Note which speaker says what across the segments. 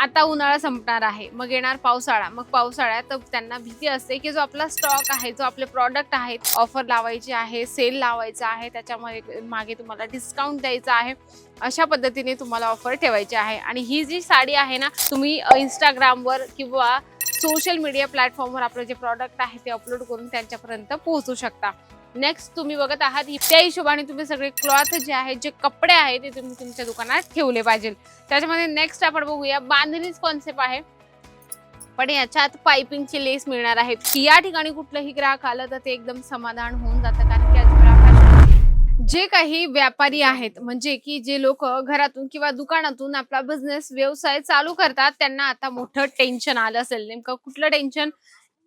Speaker 1: आता उन्हाळा संपणार आहे, मग येणार पावसाळा. मग पावसाळ्यात त्यांना भीती असते, की जो आपला स्टॉक आहे, जो आपले प्रॉडक्ट आहेत, ऑफर लावायची आहे, सेल लावायचा आहे, त्याच्यामध्ये मागे तुम्हाला डिस्काउंट द्यायचा आहे. अशा पद्धतीने तुम्हाला ऑफर ठेवायची आहे. आणि ही जी साडी आहे ना, तुम्ही Instagramवर किंवा सोशल मीडिया प्लॅटफॉर्मवर आपले जे प्रॉडक्ट आहे ते अपलोड करून त्यांच्यापर्यंत पोहोचू शकता. नेक्स्ट तुम्ही बघत आहात, त्या हिशोबाने तुम्ही सगळे क्लॉथ जे आहेत, जे कपडे आहेत, ते तुम्ही तुमच्या दुकानात ठेवले पाहिजे. त्याच्यामध्ये नेक्स्ट आपण बघूया बांधणीच कॉन्सेप्ट आहे, पण याच्यात पाइपिंगची लेस मिळणार आहे. या ठिकाणी कुठलंही ग्राहक आलं तर ते एकदम समाधान होऊन जातं, कारण की जे काही व्यापारी आहेत, म्हणजे की जे लोक घरातून किंवा दुकानातून आपला बिझनेस व्यवसाय चालू करतात, त्यांना आता मोठं टेन्शन आलं असेल. नेमकं कुठलं टेन्शन?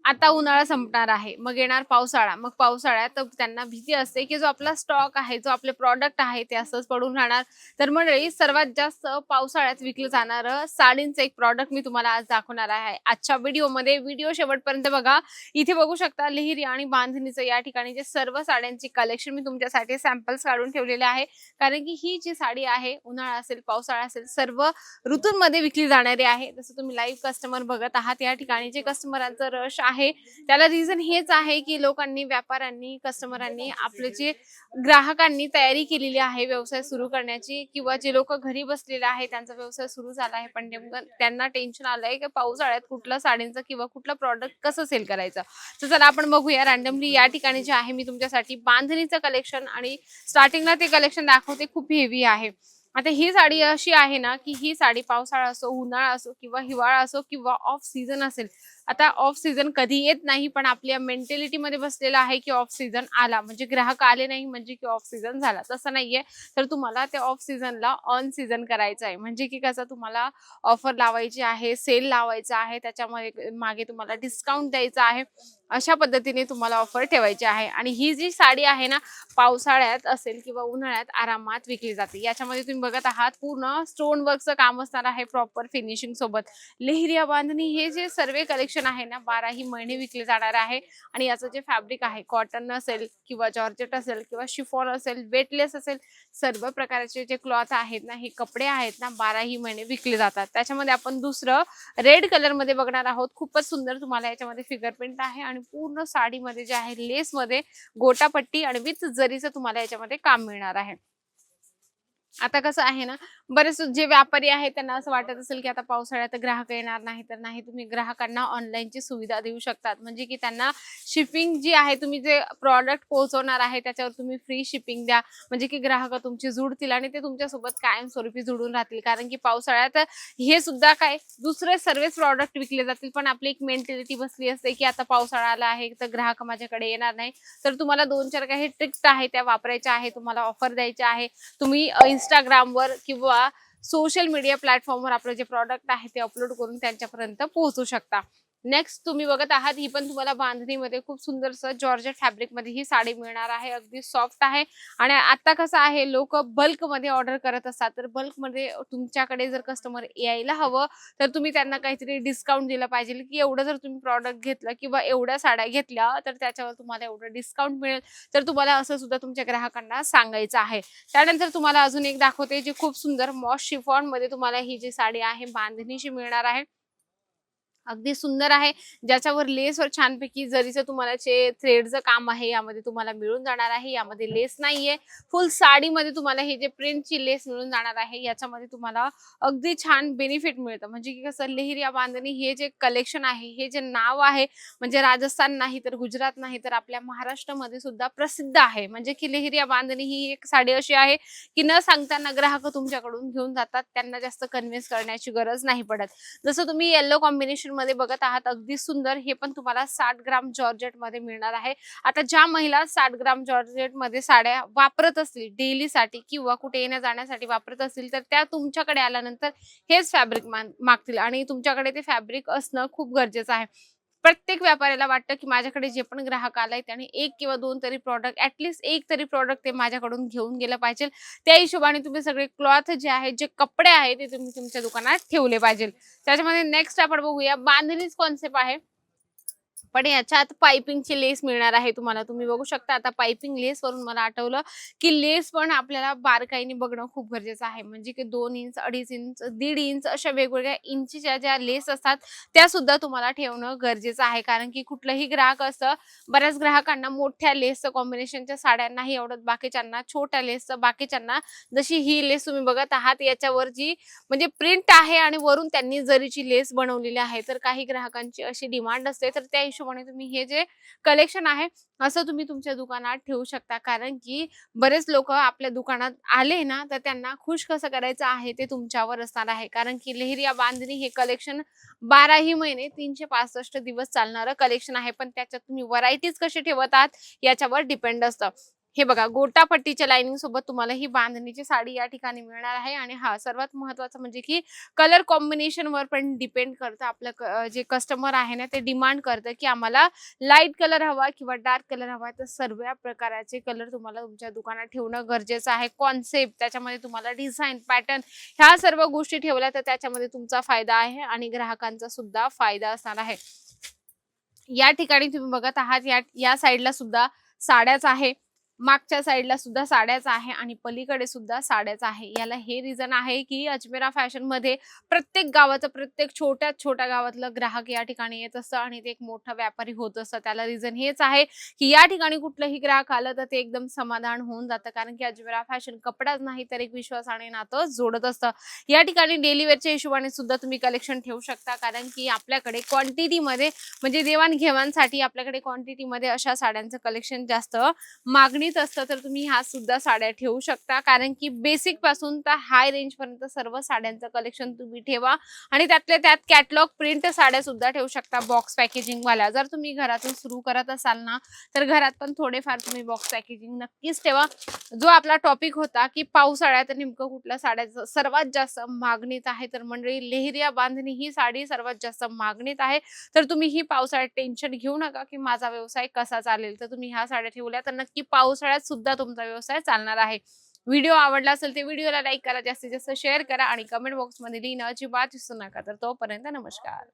Speaker 1: आता उन्हाळा संपणार आहे, मग येणार पावसाळा. मग पावसाळ्यात त्यांना भीती असते, की जो आपला स्टॉक आहे, जो आपले प्रॉडक्ट आहे ते असंच पडून राहणार. तर मंडळी, सर्वात जास्त पावसाळ्यात विकलं जाणारं साडींचं एक प्रॉडक्ट मी तुम्हाला आज दाखवणार आहे आजच्या व्हिडिओमध्ये. व्हिडिओ शेवटपर्यंत बघा. इथे बघू शकता लेहिरी आणि बांधणीचं या ठिकाणी जे सर्व साड्यांची कलेक्शन मी तुमच्यासाठी सॅम्पल्स काढून ठेवलेले आहे, कारण की ही जी साडी आहे, उन्हाळा असेल, पावसाळा असेल, सर्व ऋतूंमध्ये विकली जाणारी आहे. जसं तुम्ही लाईव्ह कस्टमर बघत आहात, या ठिकाणी जे कस्टमरांचं रश आहे त्याला रिझन हेच आहे, की लोकांनी, व्यापाऱ्यांनी, कस्टमरांनी, आपले जे ग्राहकांनी तयारी केलेली आहे व्यवसाय सुरू करण्याची, किंवा जे लोक घरी बसलेले आहे त्यांचा व्यवसाय सुरू झाला आहे, पण नेमकं त्यांना टेन्शन आलंय की पावसाळ्यात कुठलं साडींचं किंवा कुठलं प्रॉडक्ट कसं सेल करायचं. तर चला आपण बघूया रॅन्डमली. या ठिकाणी जे आहे मी तुमच्यासाठी बांधणीचं कलेक्शन, आणि स्टार्टिंगला ते कलेक्शन दाखवते, खूप हेवी आहे. आता ही साडी अशी आहे ना, की ही साडी पावसाळा असो, उन्हाळा असो, किंवा हिवाळा असो, किंवा ऑफ सीझन असेल. आता ऑफ सीझन कधी येत नाही, पण आपल्या मेंटॅलिटीमध्ये बसलेला आहे की ऑफ सीझन आला म्हणजे ग्राहक आले नाही म्हणजे की ऑफ सीझन झाला. तसं नाहीये. तर तुम्हाला त्या ऑफ सीझनला ऑन सीझन करायचं आहे, म्हणजे की कसं तुम्हाला ऑफर लावायची आहे, सेल लावायचा आहे, त्याच्यामध्ये मागे तुम्हाला डिस्काउंट द्यायचा आहे. अशा पद्धतीने तुम्हाला ऑफर ठेवायची आहे. आणि ही जी साडी आहे ना, पावसाळ्यात असेल किंवा उन्हाळ्यात आरामात विकली जाते. याच्यामध्ये तुम्ही बघत आहात पूर्ण स्टोन वर्कचं काम असणार आहे, प्रॉपर फिनिशिंग सोबत. लेहिरिया बांधणी हे जे सर्व कलेक्शन आहे ना, 12ही महिने विकले जाणार आहे. आणि याचं जे फॅब्रिक आहे, कॉटन असेल किंवा जॉर्जेट असेल किंवा शिफॉन असेल, वेटलेस असेल, सर्व प्रकारचे जे क्लॉथ आहेत ना, हे कपडे आहेत ना, 12ही महिने विकले जातात. त्याच्यामध्ये आपण दुसरं रेड कलर मध्ये बघणार आहोत. खूपच सुंदर तुम्हाला याच्यामध्ये फिगर प्रिंट आहे, आणि पूर्ण साडीमध्ये जे आहे लेस मध्ये गोटापट्टी आणि विथ जरीचं तुम्हाला याच्यामध्ये काम मिळणार आहे. आता कसं आहे ना, बरेच जे व्यापारी आहेत त्यांना असं वाटत असेल की आता पावसाळ्यात ग्राहक येणार नाही, तर नाही, तुम्ही ग्राहकांना ऑनलाईनची सुविधा देऊ शकतात. म्हणजे की त्यांना शिपिंग जी आहे, तुम्ही जे प्रॉडक्ट पोहोचवणार आहे त्याच्यावर तुम्ही फ्री शिपिंग द्या, म्हणजे की ग्राहक तुमचे जुडतील आणि ते तुमच्यासोबत कायमस्वरूपी जुडून राहतील. कारण की पावसाळ्यात हे सुद्धा काय, दुसरे सर्वच प्रॉडक्ट विकले जातील, पण आपली एक मेंटॅलिटी बसली असते की आता पावसाळा आला आहे तर ग्राहक माझ्याकडे येणार नाही. तर तुम्हाला 2-4 काही ट्रिक्स आहे त्या वापरायच्या आहे, तुम्हाला ऑफर द्यायच्या आहे. तुम्ही Instagramवर किंवा सोशल मीडिया प्लॅटफॉर्मवर आपले जे प्रॉडक्ट आहे ते अपलोड करून त्यांच्यापर्यंत पोहोचू शकता. नेक्स्ट तुम्ही बघत आहात, ही पण तुम्हाला बांधणीमध्ये खूप सुंदरसं जॉर्जेट फॅब्रिक मध्ये ही साडी मिळणार आहे. अगदी सॉफ्ट आहे. आणि आता कसं आहे, लोक बल्क मध्ये ऑर्डर करत असतात, तर बल्क मध्ये तुमच्याकडे जर कस्टमर यायला हवं तर तुम्ही त्यांना काहीतरी डिस्काउंट दिलं पाहिजे, की एवढं जर तुम्ही प्रॉडक्ट घेतलं किंवा एवढ्या साड्या घेतल्या तर त्याच्यावर तुम्हाला एवढं डिस्काउंट मिळेल. तर तुम्हाला असं सुद्धा तुमच्या ग्राहकांना सांगायचं आहे. त्यानंतर तुम्हाला अजून एक दाखवते, जी खूप सुंदर मॉस शिफॉन मध्ये तुम्हाला ही जी साडी आहे बांधणीची मिळणार आहे. अगदी सुंदर आहे, ज्याच्यावर लेसवर छानपैकी जरीचं तुम्हाला जे थ्रेडचं काम आहे यामध्ये तुम्हाला मिळून जाणार आहे. यामध्ये लेस नाहीये, फुल साडीमध्ये तुम्हाला हे जे प्रिंटची लेस मिळून जाणार आहे. याच्यामध्ये तुम्हाला अगदी छान बेनिफिट मिळतं, म्हणजे की कसं, लेहिरिया बांधणी हे जे कलेक्शन आहे, हे जे नाव आहे, म्हणजे राजस्थान नाही तर गुजरात नाही तर आपल्या महाराष्ट्रामध्ये सुद्धा प्रसिद्ध आहे. म्हणजे की लेहिरिया बांधणी ही एक साडी अशी आहे की न सांगताना ग्राहक तुमच्याकडून घेऊन जातात, त्यांना जास्त कन्व्हिन्स करण्याची गरज नाही पडत. जसं तुम्ही येलो कॉम्बिनेशन मध्ये बघत आहात, अगदी सुंदर. हे पण तुम्हाला 60 ग्राम जॉर्जेट मध्ये मिळणार आहे. आता ज्या महिला 60 ग्राम जॉर्जेट मध्ये साड्या वापरत असतील डेली साठी किंवा कुठे येण्या जाण्यासाठी वापरत असतील, तर त्या तुमच्याकडे आल्यानंतर हेच फॅब्रिक मागतील, आणि तुमच्याकडे ते फॅब्रिक असणं खूप गरजेचं आहे. प्रत्येक व्यापाऱ्याला वाटतं की माझ्याकडे जे पण ग्राहक आलाय त्याने 1 किंवा 2 तरी प्रॉडक्ट, ऍटलीस्ट 1 तरी प्रॉडक्ट ते माझ्याकडून घेऊन गेलं पाहिजे. त्या हिशोबाने तुम्ही सगळे क्लॉथ जे आहेत, जे कपडे आहेत, ते तुम्ही तुमच्या दुकानात ठेवले पाहिजे. त्याच्यामध्ये नेक्स्ट आपण बघूया बांधणीच कॉन्सेप्ट आहे, पण याच्यात पाइपिंगची लेस मिळणार आहे तुम्हाला. तुम्ही बघू शकता आता पाइपिंग लेस वरून मला आठवलं, की लेस पण आपल्याला बारकाईने बघणं खूप गरजेचं आहे. म्हणजे की 2 इंच, 2.5 इंच, 1.5 इंच अशा वेगवेगळ्या इंचच्या ज्या लेस असतात, त्या सुद्धा तुम्हाला ठेवणं गरजेचं आहे. कारण की कुठलाही ग्राहक असतं, बऱ्याच ग्राहकांना मोठ्या लेसचं कॉम्बिनेशनच्या साड्या नाही आवडत, बाकीच्यांना छोट्या लेसचं, बाकीच्यांना जशी ही लेस तुम्ही बघत आहात याच्यावर जी म्हणजे प्रिंट आहे आणि वरून त्यांनी जरीची लेस बनवलेली आहे. तर काही ग्राहकांची अशी डिमांड असते, तर त्या हिशोबाने तुम्ही हे जे कलेक्शन आहे, असं तुम्ही तुमच्या दुकानात ठेवू शकता. कारण की बरेच लोकं आपल्या दुकानात आले ना, तर त्यांना खुश कसं करायचं आहे ते तुमच्यावर असणार आहे. कारण की लेहरिया बांधणी हे कलेक्शन 12ही महिने 365 दिवस चालणारं कलेक्शन आहे. पण त्याच्यात तुम्ही व्हरायटीज कशी ठेवत आहात याच्यावर डिपेंड असतं. हे बघा गोटापट्टीच्या लाइनिंग सोबत तुम्हाला ही बांधणीची साडी या ठिकाणी मिळणार आहे आणि हां, सर्वात महत्त्वाचं म्हणजे की कलर कॉम्बिनेशनवर पण डिपेंड करतं. आपलं जे कस्टमर आहे ना, ते डिमांड करतं की आम्हाला लाईट कलर हवा किंवा डार्क कलर हवा. तर सर्व प्रकाराचे कलर तुम्हाला तुमच्या दुकानात ठेवणं गरजेचं आहे. कॉन्सेप्ट त्याच्यामध्ये तुम्हाला डिझाइन, पॅटर्न ह्या सर्व गोष्टी ठेवल्या तर त्याच्यामध्ये तुमचा फायदा आहे आणि ग्राहकांचा सुद्धा फायदा असणार आहे. या ठिकाणी तुम्ही बघत आहात या या साइडला सुद्धा साड्याच आहे. मागच्या साइडला सुद्धा साड्याच आहे आणि पलीकडे सुद्धा साड्याच आहे. याला हे रिझन आहे, की अजमेरा फॅशनमध्ये प्रत्येक गावाचं, प्रत्येक छोट्यात छोट्या गावातलं ग्राहक या ठिकाणी येत असतं आणि ते एक मोठा व्यापारी होत असतं. त्याला रिझन हेच आहे, की या ठिकाणी कुठलंही ग्राहक आलं तर ते एकदम समाधान होऊन जातं. कारण की अजमेरा फॅशन कपडाच नाही तर एक विश्वास आणि नातं जोडत असतं. या ठिकाणी डेली वेअरच्या हिशोबाने सुद्धा तुम्ही कलेक्शन ठेवू शकता. कारण की आपल्याकडे क्वांटिटीमध्ये म्हणजे देवाण-घेवाणसाठी आपल्याकडे क्वांटिटीमध्ये अशा साड्यांचं कलेक्शन जास्त मागणीत असतं. तर तुम्ही ह्या सुद्धा साड्या ठेवू शकता. कारण की बेसिक पासून तर हाय रेंज पर्यंत सर्व साड्यांचं कलेक्शन तुम्ही ठेवा आणि त्यातल्या त्यात कॅटलॉग प्रिंट साड्या सुद्धा ठेवू शकता बॉक्स पॅकेजिंग वाल्या. जर तुम्ही घरातून सुरू करत असाल ना, तर घरात पण थोडेफार तुम्ही बॉक्स पॅकेजिंग नक्कीच ठेवा. जो आपला टॉपिक होता, की पावसाळ्यात नेमकं कुठल्या साड्याचं सर्वात जास्त मागणीत आहे, तर मंडळी लेहरिया बांधणी ही साडी सर्वात जास्त मागणीत आहे. तर तुम्ही ही पावसाळ्यात टेन्शन घेऊ नका, की माझा व्यवसाय कसा चालेल. तर तुम्ही ह्या साड्या ठेवल्या तर नक्की पावसाळ्यात सुद्धा तुमचा व्यवसाय चालणार आहे. व्हिडिओ आवडला असेल तर व्हिडिओला लाईक करा, जास्तीत जास्त शेअर करा आणि कमेंट बॉक्समध्ये लिहिणं अजिबात विसरू नका. तर तोपर्यंत नमस्कार.